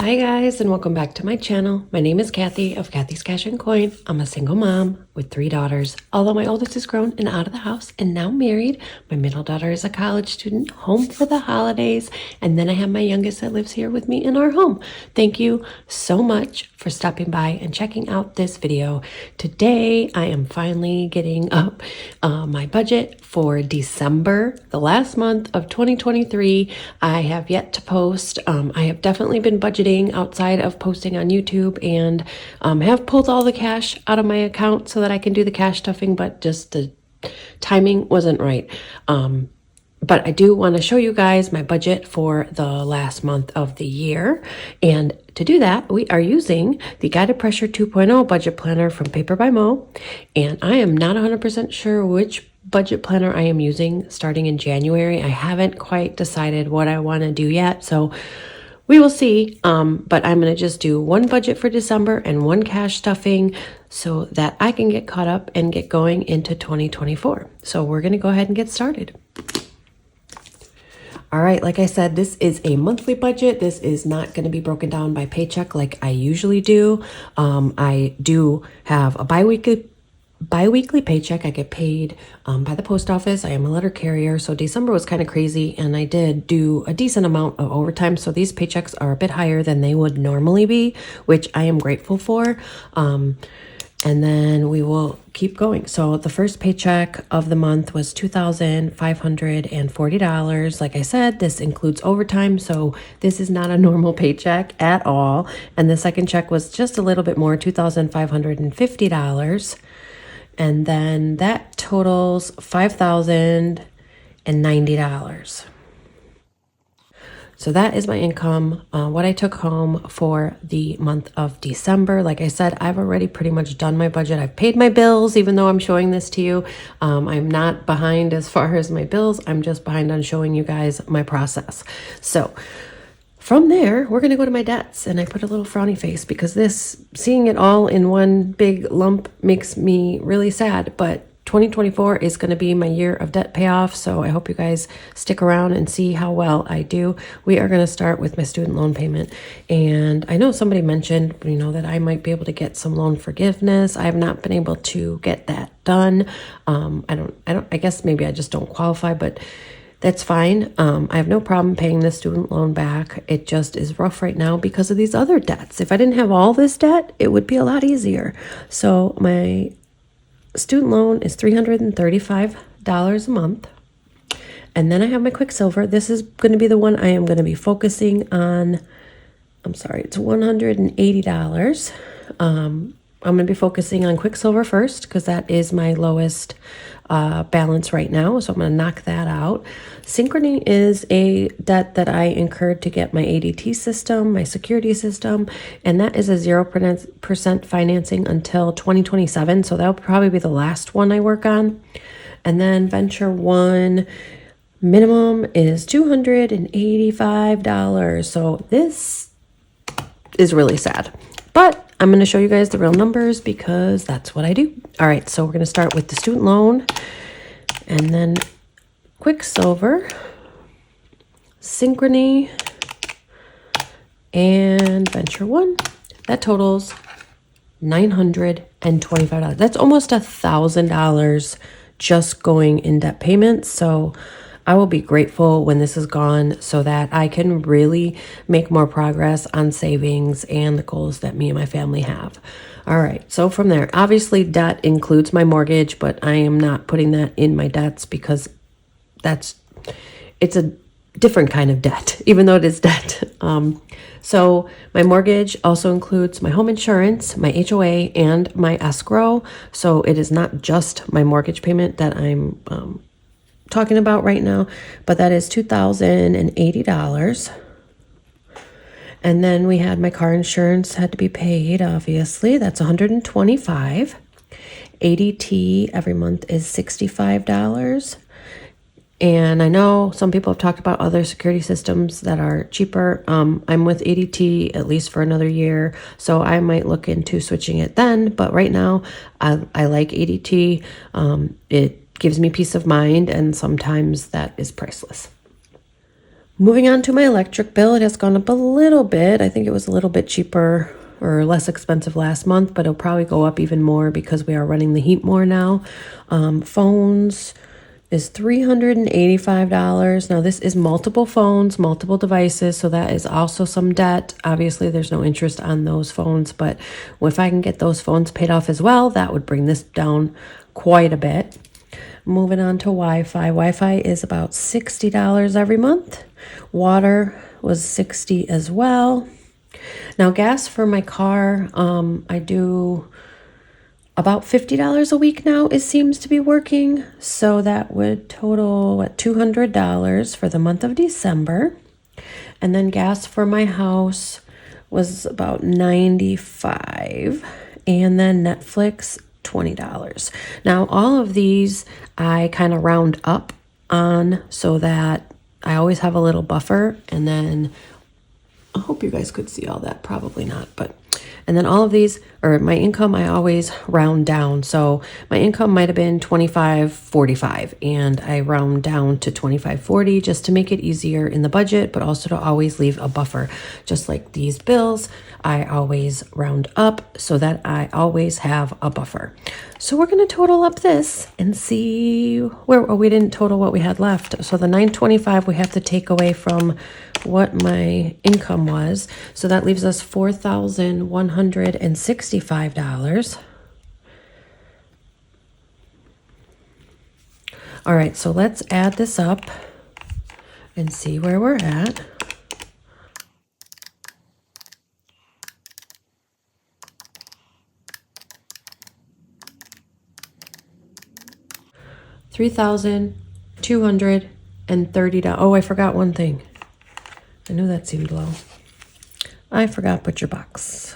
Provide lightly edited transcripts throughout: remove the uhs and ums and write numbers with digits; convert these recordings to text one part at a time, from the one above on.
Hi guys, and welcome back to my channel. My name is Cathy of Cathy's Cash and Coin. I'm a single mom with 3 daughters. Although my oldest is grown and out of the house and now married, my middle daughter is a college student home for the holidays, and then I have my youngest that lives here with me in our home. Thank you so much for stopping by and checking out this video. Today I am finally getting up my budget for December, the last month of 2023. I have yet to post. I have definitely been budgeting outside of posting on YouTube, and have pulled all the cash out of my account so that I can do the cash stuffing, but just the timing wasn't right. But I do want to show you guys my budget for the last month of the year. And to do that, we are using the Guided Pressure 2.0 budget planner from Paper by Moe. And I am not 100% sure which budget planner I am using starting in January. I haven't quite decided what I want to do yet, so we will see. But I'm going to just do one budget for December and one cash stuffing so that I can get caught up and get going into 2024. So we're going to go ahead and get started. All right, like I said, this is a monthly budget. This is not going to be broken down by paycheck like I usually do. I do have a bi-weekly paycheck. I get paid by the post office. I am a letter carrier, so December was kind of crazy, and I did do a decent amount of overtime, so these paychecks are a bit higher than they would normally be, which I am grateful for. And then we will keep going. So the first paycheck of the month was $2,540. Like I said, this includes overtime, so this is not a normal paycheck at all. And the second check was just a little bit more, $2,550. And then that totals $5,090. So that is my income, what I took home for the month of December. Like I said, I've already pretty much done my budget. I've paid my bills, even though I'm showing this to you. I'm not behind as far as my bills. I'm just behind on showing you guys my process. So from there, we're going to go to my debts, and I put a little frowny face because seeing it all in one big lump makes me really sad, but 2024 is going to be my year of debt payoff, so I hope you guys stick around and see how well I do. We are going to start with my student loan payment, and I know somebody mentioned, that I might be able to get some loan forgiveness. I have not been able to get that done. I guess maybe I just don't qualify, but that's fine. I have no problem paying the student loan back. It just is rough right now because of these other debts. If I didn't have all this debt, it would be a lot easier. So my student loan is $335 a month. And then I have my Quicksilver. This is going to be the one I am going to be focusing on. I'm sorry, it's $180. I'm going to be focusing on Quicksilver first because that is my lowest balance right now, so I'm going to knock that out. Synchrony is a debt that I incurred to get my ADT system, my security system, and that is a 0% financing until 2027, so that'll probably be the last one I work on. And then Venture One minimum is $285, so this is really sad, but I'm going to show you guys the real numbers because that's what I do. All right, so we're going to start with the student loan, and then Quicksilver, Synchrony, and Venture One. That totals $925. That's almost $1,000 just going in debt payments. So I will be grateful when this is gone so that I can really make more progress on savings and the goals that me and my family have. All right, so from there, obviously debt includes my mortgage, but I am not putting that in my debts because it's a different kind of debt, even though it is debt. So my mortgage also includes my home insurance, my HOA, and my escrow. So it is not just my mortgage payment that I'm talking about right now, but that is $2,080. And then we had my car insurance had to be paid, obviously. That's $125. ADT every month is $65. And I know some people have talked about other security systems that are cheaper. I'm with ADT at least for another year, so I might look into switching it then. But right now, I like ADT. It gives me peace of mind, and sometimes that is priceless. Moving on to my electric bill, it has gone up a little bit. I think it was a little bit cheaper or less expensive last month, but it'll probably go up even more because we are running the heat more now. Phones is $385. Now this is multiple phones, multiple devices, so that is also some debt. Obviously there's no interest on those phones, but if I can get those phones paid off as well, that would bring this down quite a bit. Moving on to Wi-Fi. Wi-Fi is about $60 every month. Water was $60 as well. Now gas for my car, I do about $50 a week now. It seems to be working. So that would total $200 for the month of December. And then gas for my house was about $95. And then Netflix, $20. Now all of these I kind of round up on so that I always have a little buffer. And then I hope you guys could see all that, probably not, but and then all of these, or my income, I always round down. So my income might have been $25.45 and I round down to $25.40 just to make it easier in the budget, but also to always leave a buffer. Just like these bills, I always round up so that I always have a buffer. So we're going to total up this and see where we didn't total what we had left. So the $925 we have to take away from what my income was. So that leaves us $4,165. All right, so let's add this up and see where we're at. $3,230. Oh, I forgot one thing. I knew that seemed low. I forgot Butcher Box.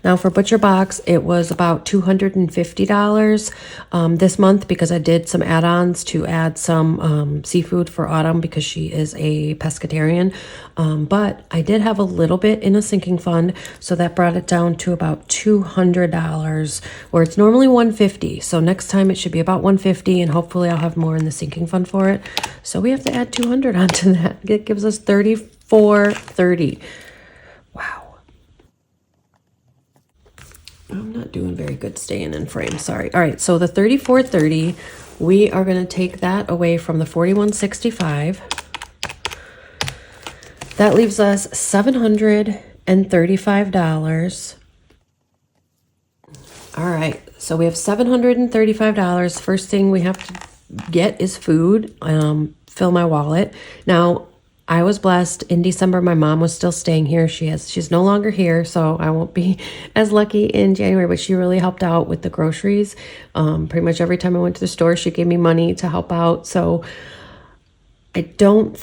Now for Butcher Box, it was about $250 this month because I did some add-ons to add some seafood for Autumn because she is a pescatarian. But I did have a little bit in a sinking fund, so that brought it down to about $200, where it's normally $150. So next time it should be about $150, and hopefully I'll have more in the sinking fund for it. So we have to add $200 onto that. It gives us $34.30. Wow. I'm not doing very good staying in frame, sorry. All right, so the $34.30, we are going to take that away from the $41.65. That leaves us $735. All right, so we have $735. First thing we have to get is food, fill my wallet. Now, I was blessed. In December, my mom was still staying here. She's no longer here, so I won't be as lucky in January, but she really helped out with the groceries. Pretty much every time I went to the store, she gave me money to help out. So I don't,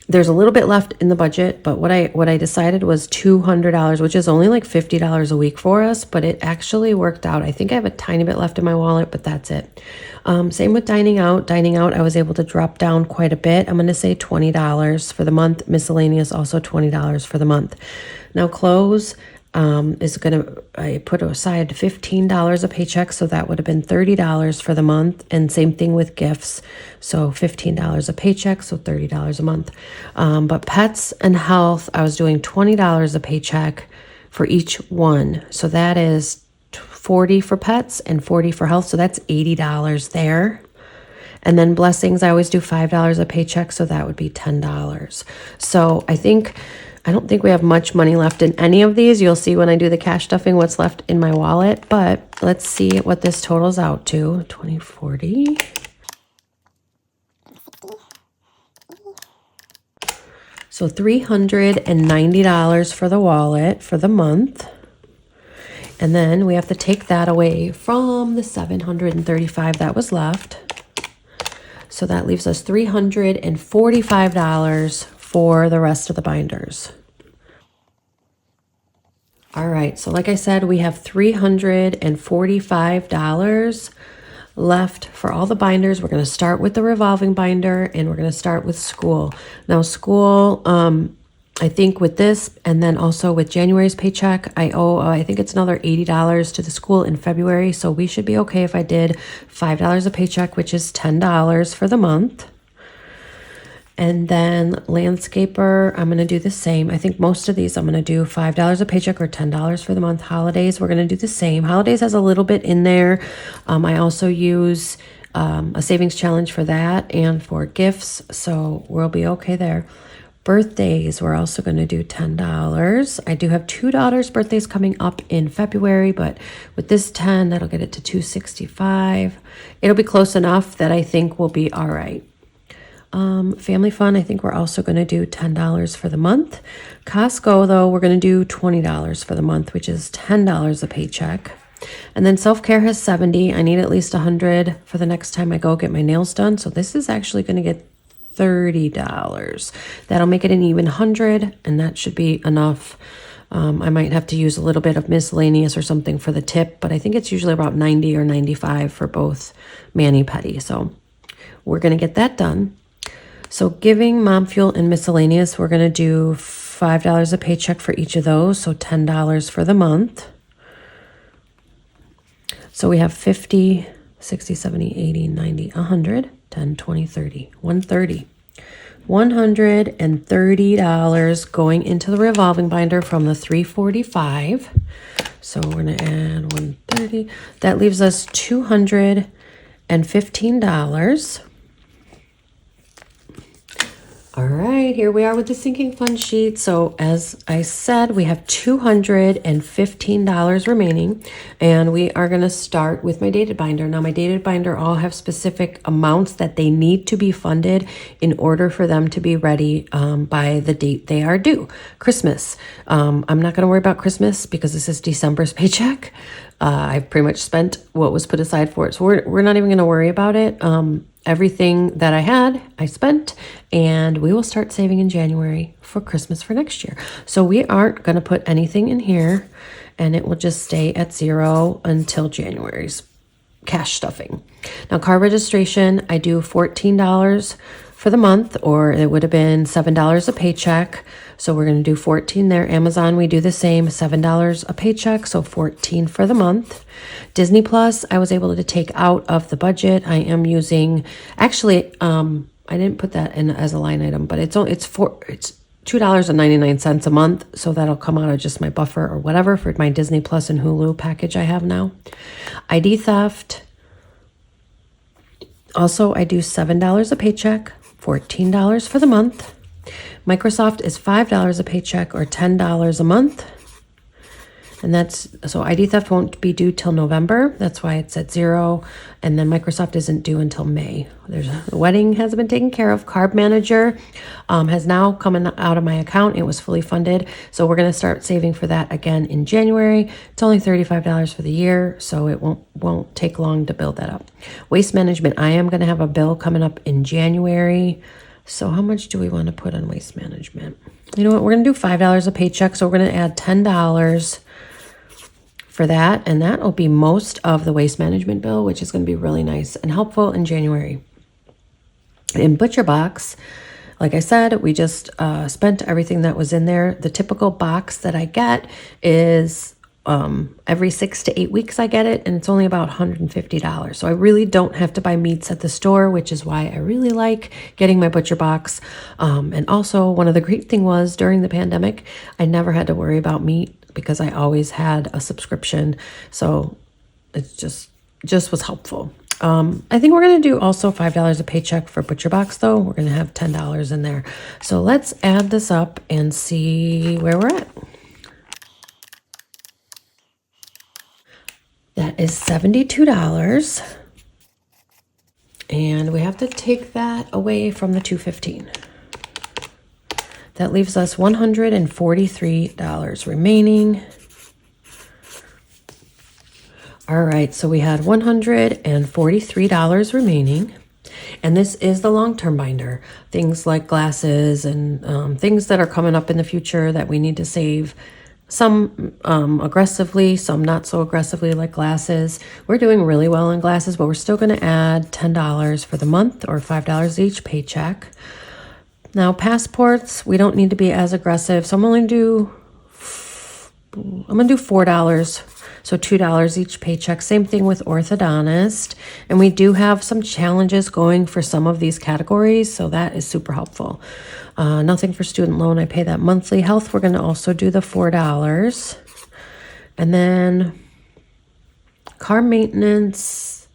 there's a little bit left in the budget, but what I decided was $200, which is only like $50 a week for us, but it actually worked out. I think I have a tiny bit left in my wallet, but that's it. Same with dining out. Dining out, I was able to drop down quite a bit. I'm going to say $20 for the month. Miscellaneous, also $20 for the month. Now clothes I put aside $15 a paycheck, so that would have been $30 for the month. And same thing with gifts. So $15 a paycheck, so $30 a month. But pets and health, I was doing $20 a paycheck for each one. So that is $40 for pets and $40 for health. So that's $80 there. And then blessings, I always do $5 a paycheck. So that would be $10. So I don't think we have much money left in any of these. You'll see when I do the cash stuffing what's left in my wallet. But let's see what this totals out to. 2040. So $390 for the wallet for the month. And then we have to take that away from the $735 that was left. So that leaves us $345 for the rest of the binders. All right, so like I said, we have $345 left for all the binders. We're going to start with the revolving binder, and we're going to start with school. Now school, I think with this, and then also with January's paycheck, I owe, I think it's another $80 to the school in February. So we should be okay if I did $5 a paycheck, which is $10 for the month. And then landscaper, I'm going to do the same. I think most of these I'm going to do $5 a paycheck or $10 for the month. Holidays, we're going to do the same. Holidays has a little bit in there. I also use a savings challenge for that and for gifts. So we'll be okay there. Birthdays, we're also going to do $10. I do have two daughters' birthdays coming up in February, but with this 10, that'll get it to $265. It'll be close enough that I think we'll be all right. Family fun, I think we're also going to do $10 for the month. Costco, though, we're going to do $20 for the month, which is $10 a paycheck. And then self-care has $70. I need at least $100 for the next time I go get my nails done. So this is actually going to get $30. That'll make it an even $100, and that should be enough. I might have to use a little bit of miscellaneous or something for the tip, but I think it's usually about $90 or $95 for both mani-pedi. So we're going to get that done. So giving, mom fuel, and miscellaneous, we're going to do $5 a paycheck for each of those, so $10 for the month. So we have 50, 60, 70, 80, 90, 100, 10, 20, 30, 130. $130 going into the revolving binder from the 345. So we're going to add 130. That leaves us $215. All right, here we are with the sinking fund sheet. So as I said, we have $215 remaining, and we are going to start with my dated binder. Now, my dated binder all have specific amounts that they need to be funded in order for them to be ready by the date they are due. Christmas. I'm not going to worry about Christmas because this is December's paycheck. I've pretty much spent what was put aside for it. So we're not even going to worry about it. Everything that I had, I spent, and we will start saving in January for Christmas for next year. So we aren't going to put anything in here, and it will just stay at zero until January's cash stuffing. Now, car registration, I do $14 for the month, or it would have been $7 a paycheck. So we're going to do 14 there. Amazon, we do the same, $7 a paycheck, so 14 for the month. Disney Plus, I was able to take out of the budget. I am using, actually, I didn't put that in as a line item, but it's $2.99 a month, so that'll come out of just my buffer or whatever for my Disney Plus and Hulu package I have now. ID theft. Also, I do $7 a paycheck, $14 for the month. Microsoft is $5 a paycheck or $10 a month. And that's, so ID theft won't be due till November. That's why it's at zero. And then Microsoft isn't due until May. The wedding has been taken care of. Carb Manager has now come out of my account. It was fully funded. So we're going to start saving for that again in January. It's only $35 for the year, so it won't take long to build that up. Waste management, I am going to have a bill coming up in January. So how much do we want to put on waste management? You know what? We're going to do $5 a paycheck. So we're going to add $10 for that. And that will be most of the waste management bill, which is going to be really nice and helpful in January. In Butcher Box, like I said, we just spent everything that was in there. The typical box that I get is every 6 to 8 weeks I get it, and it's only about $150. So I really don't have to buy meats at the store, which is why I really like getting my Butcher Box. And also, one of the great thing was during the pandemic, I never had to worry about meat because I always had a subscription. So it just was helpful. I think we're going to do also $5 a paycheck for Butcher Box, though. We're going to have $10 in there. So let's add this up and see where we're at. That is $72. And we have to take that away from the $215. That leaves us $143 remaining. All right, so we had $143 remaining. And this is the long-term binder. Things like glasses and things that are coming up in the future that we need to save. Some aggressively, some not so aggressively, like glasses. We're doing really well on glasses, but we're still going to add $10 for the month or $5 each paycheck. Now passports, we don't need to be as aggressive. So I'm gonna do $4. So $2 each paycheck. Same thing with orthodontist. And we do have some challenges going for some of these categories. So that is super helpful. Nothing for student loan. I pay that monthly. Health, we're going to also do the $4. And then car maintenance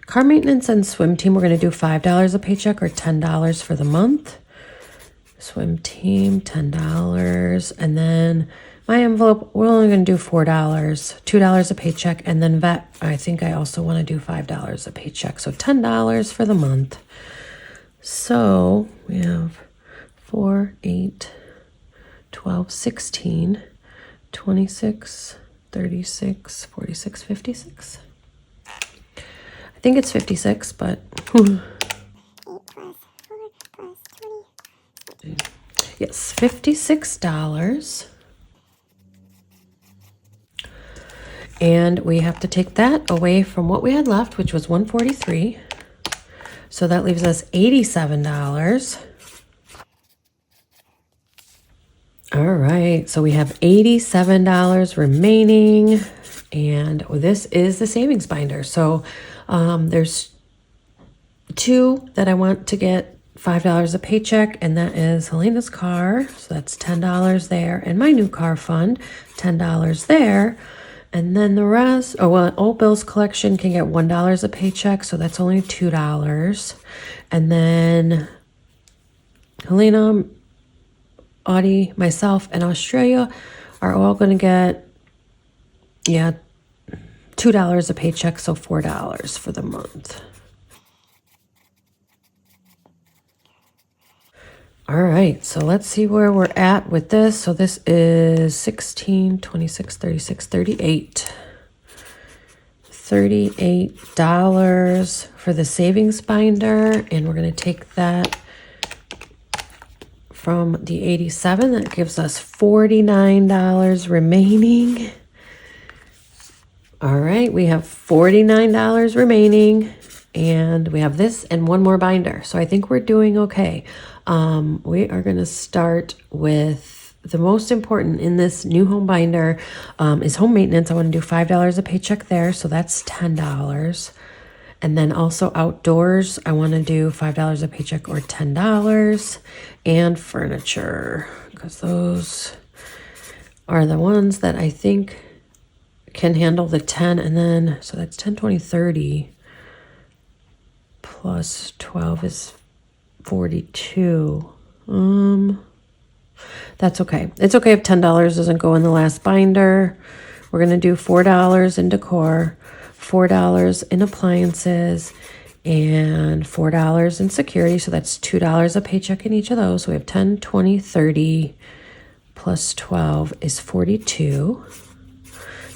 and swim team, we're going to do $5 a paycheck or $10 for the month. Swim team, $10. And then my envelope, we're only going to do $4, $2 a paycheck. And then vet, I think I also want to do $5 a paycheck. So $10 for the month. So we have 4, 8, 12, 16, 26, 36, 46, 56. I think it's 56, but yes, $56. And we have to take that away from what we had left, which was $143. So that leaves us $87. All right, so we have $87 remaining, and this is the savings binder. So there's two that I want to get $5 a paycheck, and that is Helena's car, so that's $10 there, and my new car fund, $10 there. And then the rest, Old Bills collection can get $1 a paycheck, so that's only $2. And then Helena, Audie, myself, and Australia are all going to get, $2 a paycheck, so $4 for the month. All right, so let's see where we're at with this. So this is 16, 26, 36, 38. $38 for the savings binder, and we're going to take that from the 87. That gives us $49 remaining. All right, we have $49 remaining, and we have this and one more binder. So I think we're doing okay. We are going to start with the most important in this new home binder is home maintenance. I want to do $5 a paycheck there, so that's $10. And then also outdoors, I want to do $5 a paycheck or $10. And furniture, because those are the ones that I think can handle the 10. And then, so that's 10, 20, 30 plus 12 is 42. That's okay. It's okay if $10 doesn't go in the last binder. We're going to do $4 in decor, $4 in appliances, and $4 in security. So that's $2 a paycheck in each of those. So we have 10, 20, 30 plus 12 is 42.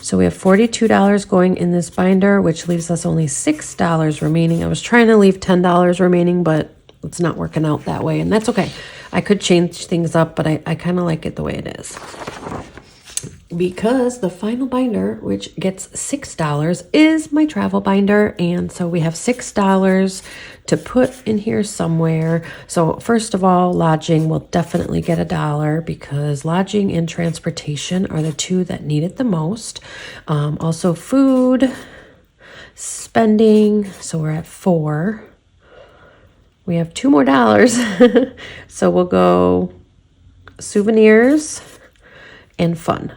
So we have $42 going in this binder, which leaves us only $6 remaining. I was trying to leave $10 remaining, but it's not working out that way, and that's okay. I could change things up, but I kind of like it the way it is. Because the final binder, which gets $6, is my travel binder, and so we have $6 to put in here somewhere. So first of all, lodging will definitely get $1 because lodging and transportation are the two that need it the most. Also food, spending, so we're at $4. We have $2 more. So we'll go souvenirs and fun.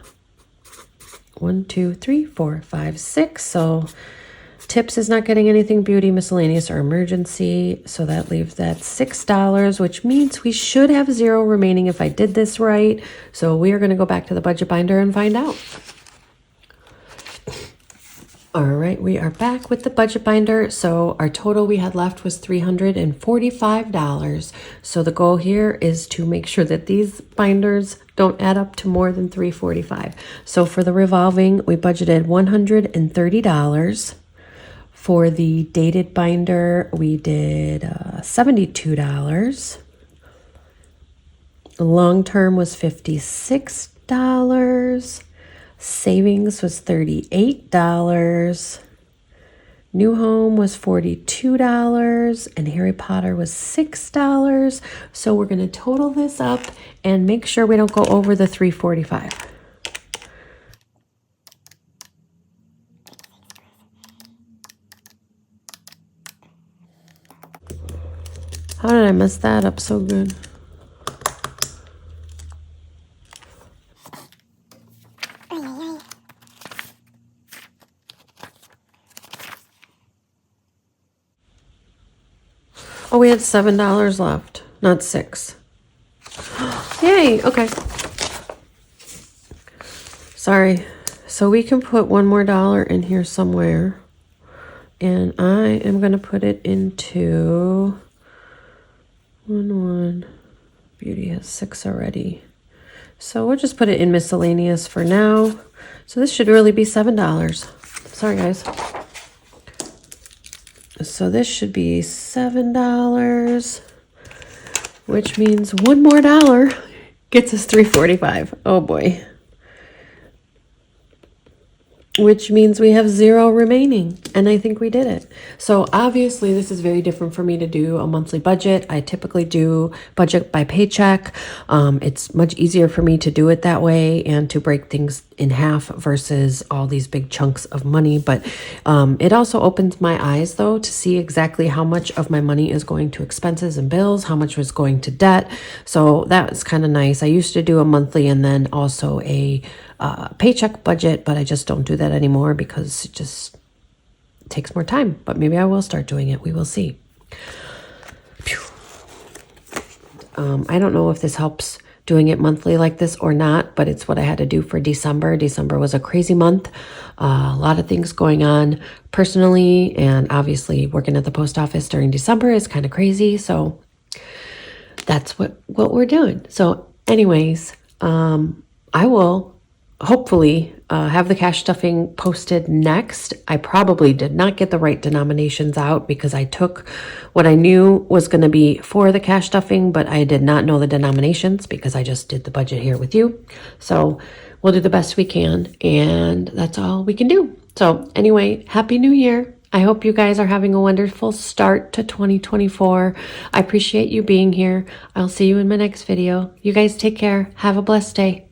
1, 2, 3, 4, 5, 6. So tips is not getting anything, beauty, miscellaneous, or emergency. So that leaves that $6, which means we should have $0 remaining if I did this right. So we are going to go back to the budget binder and find out. All right, we are back with the budget binder. So our total we had left was $345. So the goal here is to make sure that these binders don't add up to more than $345. So for the revolving, we budgeted $130. For the dated binder, we did $72. Long term was $56. Savings was $38. New Home was $42 and Harry Potter was $6. So we're going to total this up and make sure we don't go over the $345. How did I mess that up so good? Oh, we had $7 left, not $6. Yay, okay. Sorry. So we can put one more dollar in here somewhere. And I am going to put it into 1. Beauty has 6 already. So we'll just put it in miscellaneous for now. So this should really be $7. Sorry, guys. So this should be $7, which means one more dollar gets us $345. Oh boy. Which means we have 0 remaining, and I think we did it. So obviously this is very different for me to do a monthly budget. I typically do budget by paycheck. It's much easier for me to do it that way and to break things in half versus all these big chunks of money. But it also opens my eyes though to see exactly how much of my money is going to expenses and bills, how much was going to debt. So that was kind of nice. I used to do a monthly and then also a paycheck budget, but I just don't do that anymore because it just takes more time. But maybe I will start doing it. We will see. I don't know if this helps doing it monthly like this or not, but it's what I had to do for December. December was a crazy month. A lot of things going on personally, and obviously working at the post office during December is kind of crazy. So that's what we're doing. So anyways, I will hopefully have the cash stuffing posted next. I probably did not get the right denominations out because I took what I knew was going to be for the cash stuffing, but I did not know the denominations because I just did the budget here with you. So we'll do the best we can, and that's all we can do. So anyway, Happy New Year. I hope you guys are having a wonderful start to 2024. I appreciate you being here. I'll see you in my next video. You guys take care. Have a blessed day.